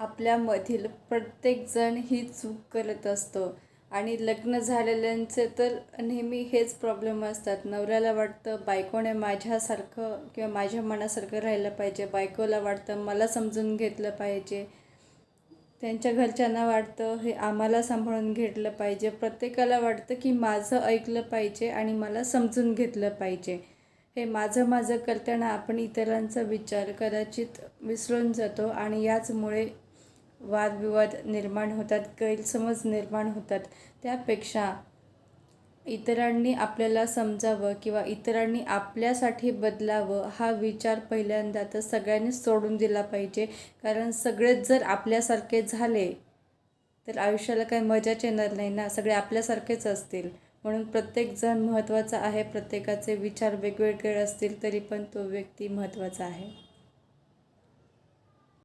आपल्यामधील प्रत्येकजण ही चूक करत असतो आणि लग्न झालेल्यांचे तर नेहमी हेच प्रॉब्लेम असतात. नवऱ्याला वाटतं बायकोने माझ्यासारखं किंवा माझ्या मनासारखं राहिलं पाहिजे, बायकोला वाटतं मला समजून घेतलं पाहिजे, त्यांच्या घरच्यांना वाटतं हे आम्हाला सांभाळून घेतलं पाहिजे, प्रत्येकाला वाटतं की माझं ऐकलं पाहिजे आणि मला समजून घेतलं पाहिजे. हे माझं माझं करताना आपण इतरांचा विचार कदाचित विसरून जातो आणि याचमुळे वादविवाद निर्माण होतात, गैरसमज निर्माण होतात. त्यापेक्षा इतरांनी आपल्याला समजावं किंवा इतरांनी आपल्यासाठी बदलावं हा विचार पहिल्यांदा तर सगळ्यांनीच सोडून दिला पाहिजे. कारण सगळेच जर आपल्यासारखे झाले तर आयुष्याला काही मजाच येणार नाही ना, सगळे आपल्यासारखेच असतील. म्हणून प्रत्येकजण महत्त्वाचा आहे. प्रत्येकाचे विचार वेगवेगळे असतील तरी पण तो व्यक्ती महत्त्वाचा आहे.